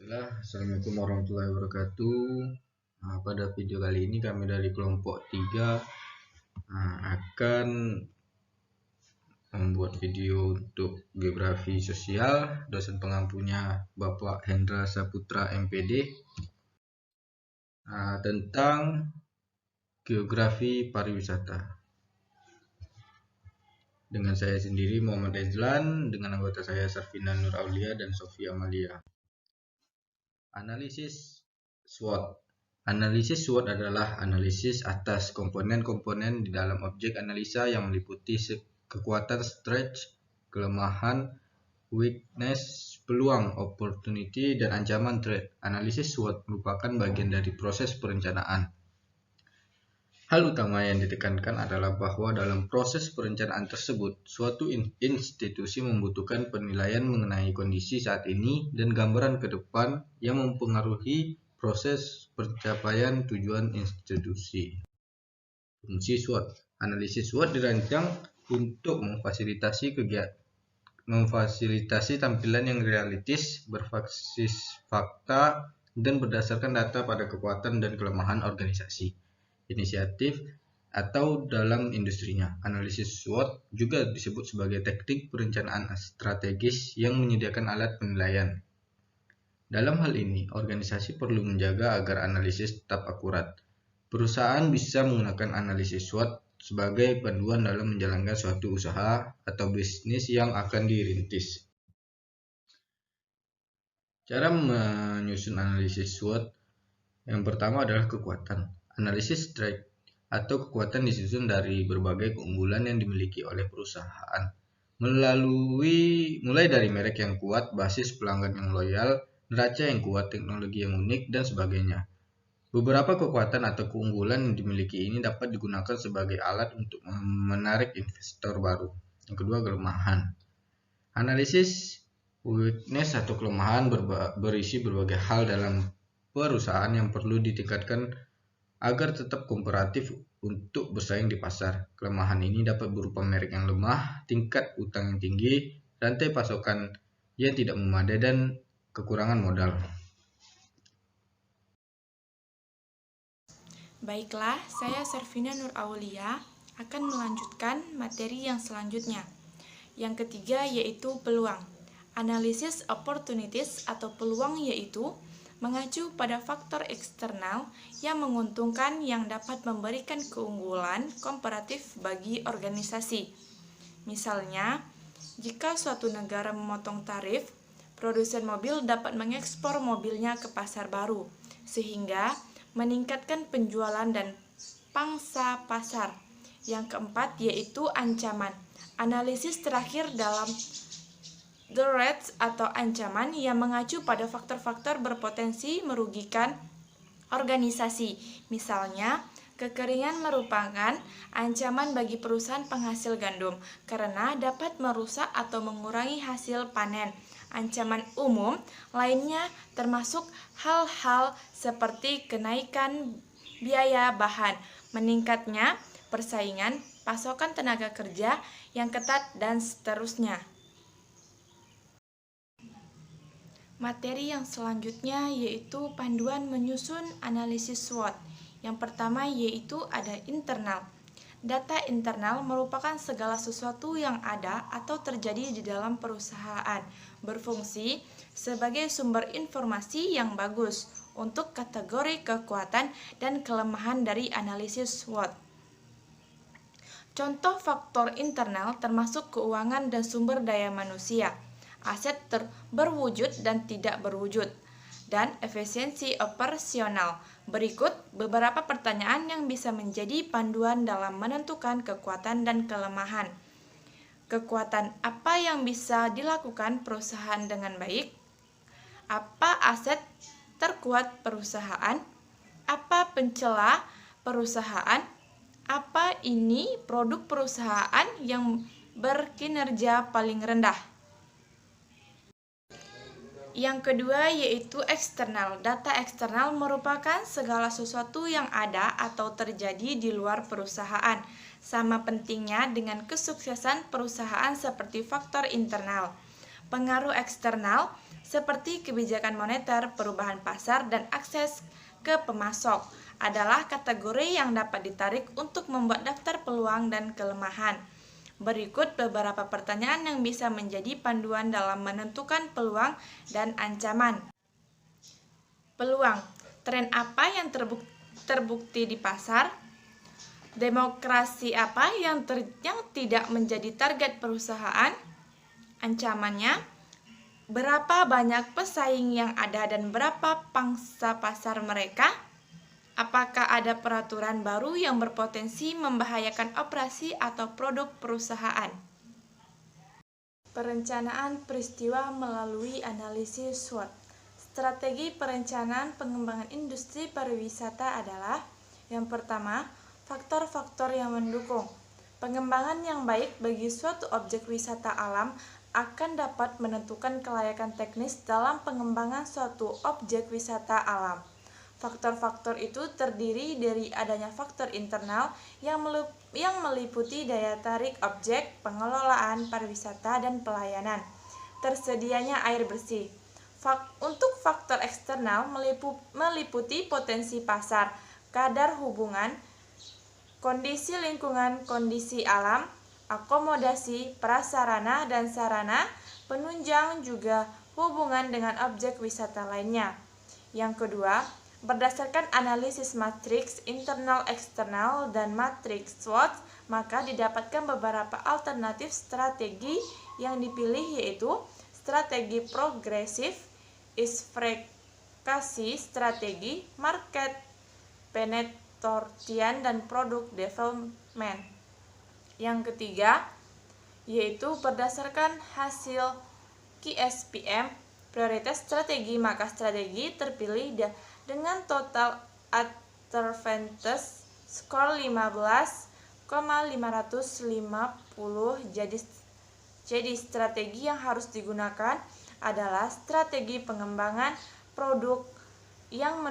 Assalamualaikum warahmatullahi wabarakatuh. Pada video kali ini kami dari kelompok 3 akan membuat video untuk geografi sosial. Dosen pengampunya Bapak Hendra Saputra MPD tentang geografi pariwisata. Dengan saya sendiri Muhammad Ezlan, dengan anggota saya Sarfina Nur Aulia dan Sofia Amalia. Analisis SWOT. Analisis SWOT adalah analisis atas komponen-komponen di dalam objek analisa yang meliputi kekuatan, strength, kelemahan, weakness, peluang, opportunity, dan ancaman, threat. Analisis SWOT merupakan bagian dari proses perencanaan. Hal utama yang ditekankan adalah bahwa dalam proses perencanaan tersebut, suatu institusi membutuhkan penilaian mengenai kondisi saat ini dan gambaran ke depan yang mempengaruhi proses pencapaian tujuan institusi. Fungsi SWOT. Analisis SWOT dirancang untuk memfasilitasi tampilan yang realistis, berbasis fakta, dan berdasarkan data pada kekuatan dan kelemahan organisasi, inisiatif, atau dalam industrinya. Analisis SWOT juga disebut sebagai teknik perencanaan strategis yang menyediakan alat penilaian. Dalam hal ini, organisasi perlu menjaga agar analisis tetap akurat. Perusahaan bisa menggunakan analisis SWOT sebagai panduan dalam menjalankan suatu usaha atau bisnis yang akan dirintis. Cara menyusun analisis SWOT. Yang pertama adalah kekuatan. Analisis strength atau kekuatan disusun dari berbagai keunggulan yang dimiliki oleh perusahaan, mulai dari merek yang kuat, basis pelanggan yang loyal, neraca yang kuat, teknologi yang unik, dan sebagainya. Beberapa kekuatan atau keunggulan yang dimiliki ini dapat digunakan sebagai alat untuk menarik investor baru. Yang kedua, kelemahan. Analisis weakness atau kelemahan berisi berbagai hal dalam perusahaan yang perlu ditingkatkan agar tetap kompetitif untuk bersaing di pasar. Kelemahan ini dapat berupa merek yang lemah, tingkat utang yang tinggi, rantai pasokan yang tidak memadai, dan kekurangan modal. Baiklah, saya Sarfina Nur Aulia akan melanjutkan materi yang selanjutnya. Yang ketiga yaitu peluang. Analisis opportunities atau peluang yaitu mengacu pada faktor eksternal yang menguntungkan yang dapat memberikan keunggulan komparatif bagi organisasi. Misalnya, jika suatu negara memotong tarif, produsen mobil dapat mengekspor mobilnya ke pasar baru, sehingga meningkatkan penjualan dan pangsa pasar. Yang keempat yaitu ancaman. Analisis terakhir dalam threats atau ancaman yang mengacu pada faktor-faktor berpotensi merugikan organisasi. Misalnya, kekeringan merupakan ancaman bagi perusahaan penghasil gandum karena dapat merusak atau mengurangi hasil panen. Ancaman umum lainnya termasuk hal-hal seperti kenaikan biaya bahan, meningkatnya persaingan, pasokan tenaga kerja yang ketat, dan seterusnya. Materi yang selanjutnya yaitu panduan menyusun analisis SWOT. Yang pertama yaitu ada internal. Data internal merupakan segala sesuatu yang ada atau terjadi di dalam perusahaan, berfungsi sebagai sumber informasi yang bagus untuk kategori kekuatan dan kelemahan dari analisis SWOT. Contoh faktor internal termasuk keuangan dan sumber daya manusia, aset berwujud dan tidak berwujud, dan efisiensi operasional. Berikut beberapa pertanyaan yang bisa menjadi panduan dalam menentukan kekuatan dan kelemahan. Kekuatan: apa yang bisa dilakukan perusahaan dengan baik? Apa aset terkuat perusahaan? Apa pencela perusahaan? Apa ini produk perusahaan yang berkinerja paling rendah? Yang kedua yaitu eksternal. Data eksternal merupakan segala sesuatu yang ada atau terjadi di luar perusahaan. Sama pentingnya dengan kesuksesan perusahaan seperti faktor internal. Pengaruh eksternal seperti kebijakan moneter, perubahan pasar, dan akses ke pemasok, adalah kategori yang dapat ditarik untuk membuat daftar peluang dan kelemahan. Berikut beberapa pertanyaan yang bisa menjadi panduan dalam menentukan peluang dan ancaman. Peluang. Tren apa yang terbukti di pasar? Demokrasi apa yang tidak menjadi target perusahaan? Ancamannya, berapa banyak pesaing yang ada dan berapa pangsa pasar mereka? Apakah ada peraturan baru yang berpotensi membahayakan operasi atau produk perusahaan? Perencanaan peristiwa melalui analisis SWOT. Strategi perencanaan pengembangan industri pariwisata adalah: yang pertama, faktor-faktor yang mendukung. Pengembangan yang baik bagi suatu objek wisata alam akan dapat menentukan kelayakan teknis dalam pengembangan suatu objek wisata alam. Faktor-faktor itu terdiri dari adanya faktor internal yang meliputi daya tarik objek, pengelolaan pariwisata, dan pelayanan. Tersedianya air bersih. Untuk faktor eksternal meliputi potensi pasar, kadar hubungan, kondisi lingkungan, kondisi alam, akomodasi, prasarana dan sarana, penunjang, juga hubungan dengan objek wisata lainnya. Yang kedua, berdasarkan analisis matriks internal eksternal dan matriks SWOT, maka didapatkan beberapa alternatif strategi yang dipilih, yaitu strategi progresif, isfrekasi strategi, market penetration, dan product development. Yang ketiga, yaitu berdasarkan hasil KSPM, prioritas strategi, maka strategi terpilih dengan total advantage skor 15,550. Jadi strategi yang harus digunakan adalah strategi pengembangan produk yang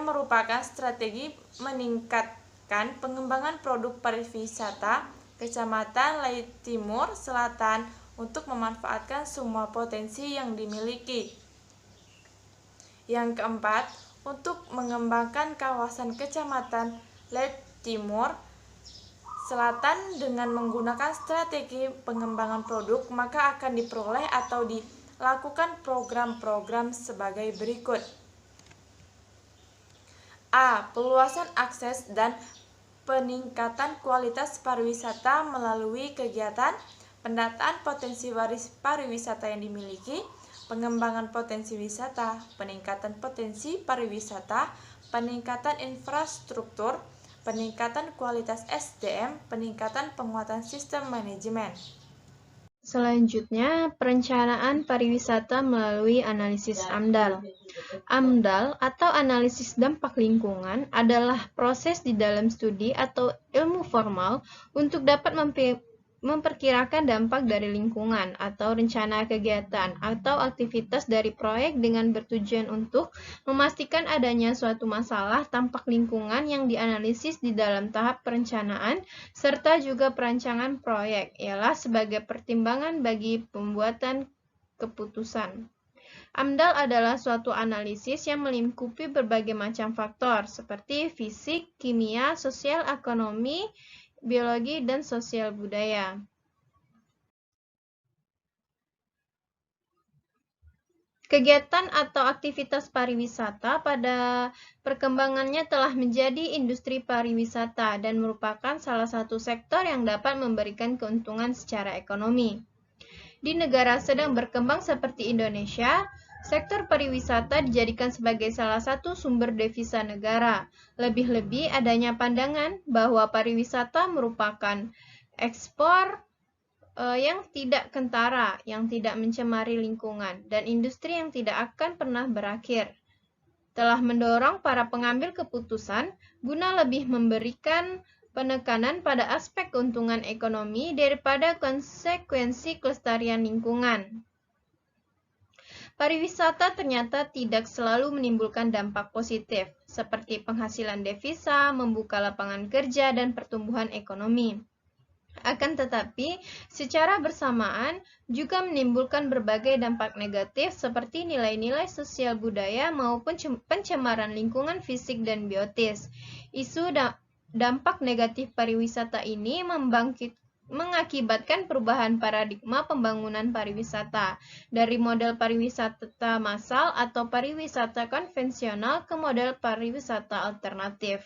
merupakan strategi meningkatkan pengembangan produk pariwisata Kecamatan Lai Timur Selatan untuk memanfaatkan semua potensi yang dimiliki. Yang keempat, untuk mengembangkan kawasan Kecamatan Lai Timur Selatan dengan menggunakan strategi pengembangan produk, maka akan diperoleh atau dilakukan program-program sebagai berikut. A. Peluasan akses dan peningkatan kualitas pariwisata melalui kegiatan pendataan potensi pariwisata yang dimiliki, pengembangan potensi wisata, peningkatan potensi pariwisata, peningkatan infrastruktur, peningkatan kualitas SDM, peningkatan penguatan sistem manajemen. Selanjutnya, perencanaan pariwisata melalui analisis AMDAL. AMDAL atau analisis dampak lingkungan adalah proses di dalam studi atau ilmu formal untuk dapat memperkirakan dampak dari lingkungan atau rencana kegiatan atau aktivitas dari proyek dengan bertujuan untuk memastikan adanya suatu masalah dampak lingkungan yang dianalisis di dalam tahap perencanaan serta juga perancangan proyek, ialah sebagai pertimbangan bagi pembuatan keputusan. AMDAL adalah suatu analisis yang melingkupi berbagai macam faktor seperti fisik, kimia, sosial, ekonomi, biologi, dan sosial budaya. Kegiatan atau aktivitas pariwisata pada perkembangannya telah menjadi industri pariwisata dan merupakan salah satu sektor yang dapat memberikan keuntungan secara ekonomi. Di negara sedang berkembang seperti Indonesia, sektor pariwisata dijadikan sebagai salah satu sumber devisa negara. Lebih-lebih adanya pandangan bahwa pariwisata merupakan ekspor yang tidak kentara, yang tidak mencemari lingkungan, dan industri yang tidak akan pernah berakhir. Telah mendorong para pengambil keputusan guna lebih memberikan penekanan pada aspek keuntungan ekonomi daripada konsekuensi kelestarian lingkungan. Pariwisata ternyata tidak selalu menimbulkan dampak positif, seperti penghasilan devisa, membuka lapangan kerja, dan pertumbuhan ekonomi. Akan tetapi, secara bersamaan juga menimbulkan berbagai dampak negatif seperti nilai-nilai sosial budaya maupun pencemaran lingkungan fisik dan biotis. Isu dampak negatif pariwisata ini mengakibatkan perubahan paradigma pembangunan pariwisata dari model pariwisata massal atau pariwisata konvensional ke model pariwisata alternatif.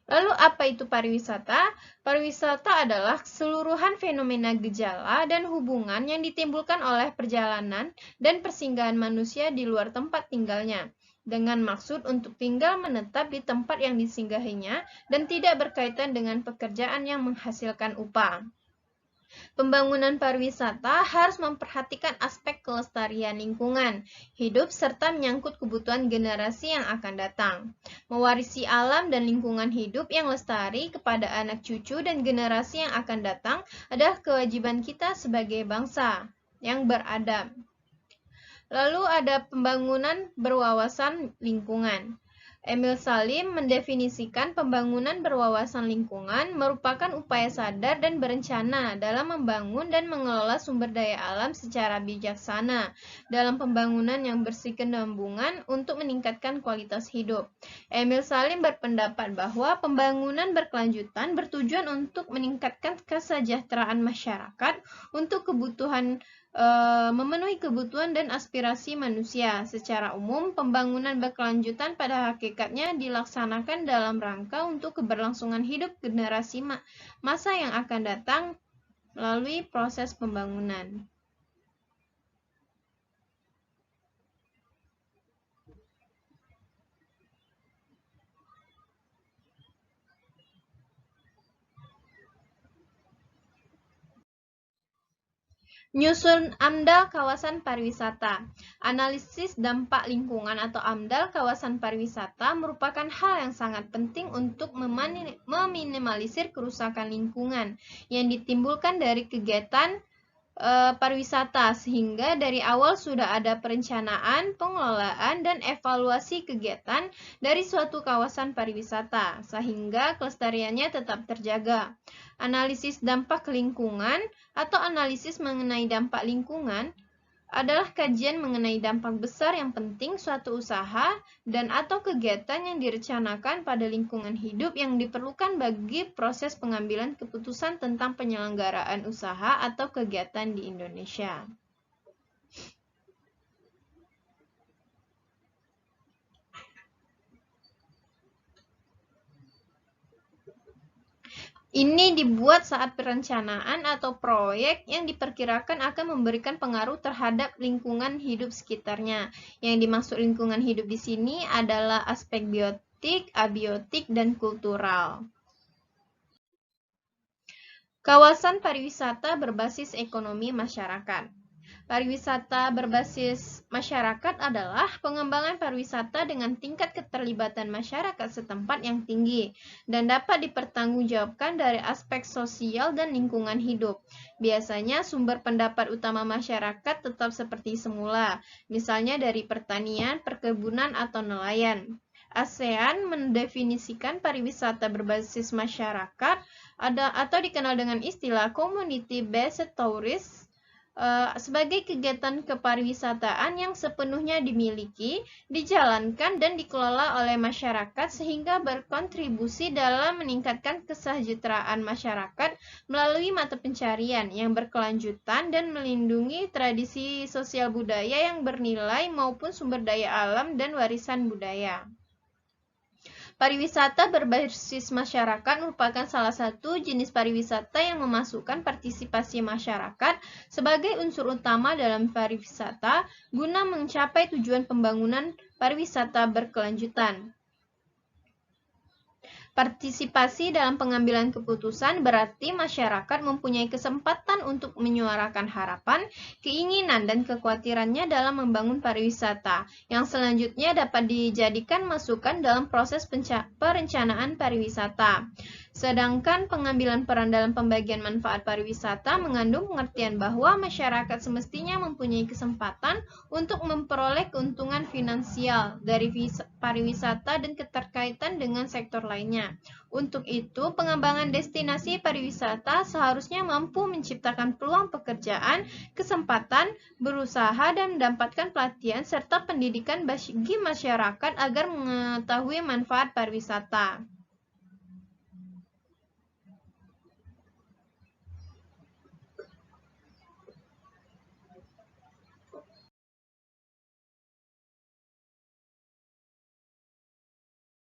Lalu apa itu pariwisata? Pariwisata adalah keseluruhan fenomena gejala dan hubungan yang ditimbulkan oleh perjalanan dan persinggahan manusia di luar tempat tinggalnya, dengan maksud untuk tinggal menetap di tempat yang disinggahinya dan tidak berkaitan dengan pekerjaan yang menghasilkan upah. Pembangunan pariwisata harus memperhatikan aspek kelestarian lingkungan hidup serta menyangkut kebutuhan generasi yang akan datang. Mewarisi alam dan lingkungan hidup yang lestari kepada anak cucu dan generasi yang akan datang adalah kewajiban kita sebagai bangsa yang beradab. Lalu ada pembangunan berwawasan lingkungan. Emil Salim mendefinisikan pembangunan berwawasan lingkungan merupakan upaya sadar dan berencana dalam membangun dan mengelola sumber daya alam secara bijaksana dalam pembangunan yang berkesinambungan untuk meningkatkan kualitas hidup. Emil Salim berpendapat bahwa pembangunan berkelanjutan bertujuan untuk meningkatkan kesejahteraan masyarakat untuk memenuhi kebutuhan dan aspirasi manusia. Secara umum, pembangunan berkelanjutan pada hakikatnya dilaksanakan dalam rangka untuk keberlangsungan hidup generasi masa yang akan datang melalui proses pembangunan. Nyusun AMDAL kawasan pariwisata. Analisis dampak lingkungan atau AMDAL kawasan pariwisata merupakan hal yang sangat penting untuk meminimalisir kerusakan lingkungan yang ditimbulkan dari kegiatan pariwisata, sehingga dari awal sudah ada perencanaan, pengelolaan, dan evaluasi kegiatan dari suatu kawasan pariwisata, sehingga kelestariannya tetap terjaga. Analisis dampak lingkungan atau analisis mengenai dampak lingkungan adalah kajian mengenai dampak besar yang penting suatu usaha dan atau kegiatan yang direncanakan pada lingkungan hidup yang diperlukan bagi proses pengambilan keputusan tentang penyelenggaraan usaha atau kegiatan di Indonesia. Ini dibuat saat perencanaan atau proyek yang diperkirakan akan memberikan pengaruh terhadap lingkungan hidup sekitarnya. Yang dimaksud lingkungan hidup di sini adalah aspek biotik, abiotik, dan kultural. Kawasan pariwisata berbasis ekonomi masyarakat. Pariwisata berbasis masyarakat adalah pengembangan pariwisata dengan tingkat keterlibatan masyarakat setempat yang tinggi dan dapat dipertanggungjawabkan dari aspek sosial dan lingkungan hidup. Biasanya sumber pendapat utama masyarakat tetap seperti semula, misalnya dari pertanian, perkebunan, atau nelayan. ASEAN mendefinisikan pariwisata berbasis masyarakat atau dikenal dengan istilah Community Based Tourism sebagai kegiatan kepariwisataan yang sepenuhnya dimiliki, dijalankan, dan dikelola oleh masyarakat sehingga berkontribusi dalam meningkatkan kesejahteraan masyarakat melalui mata pencarian yang berkelanjutan dan melindungi tradisi sosial budaya yang bernilai maupun sumber daya alam dan warisan budaya. Pariwisata berbasis masyarakat merupakan salah satu jenis pariwisata yang memasukkan partisipasi masyarakat sebagai unsur utama dalam pariwisata guna mencapai tujuan pembangunan pariwisata berkelanjutan. Partisipasi dalam pengambilan keputusan berarti masyarakat mempunyai kesempatan untuk menyuarakan harapan, keinginan, dan kekhawatirannya dalam membangun pariwisata, yang selanjutnya dapat dijadikan masukan dalam proses perencanaan pariwisata. Sedangkan pengambilan peran dalam pembagian manfaat pariwisata mengandung pengertian bahwa masyarakat semestinya mempunyai kesempatan untuk memperoleh keuntungan finansial dari pariwisata dan keterkaitan dengan sektor lainnya. Untuk itu, pengembangan destinasi pariwisata seharusnya mampu menciptakan peluang pekerjaan, kesempatan berusaha, dan mendapatkan pelatihan serta pendidikan bagi masyarakat agar mengetahui manfaat pariwisata.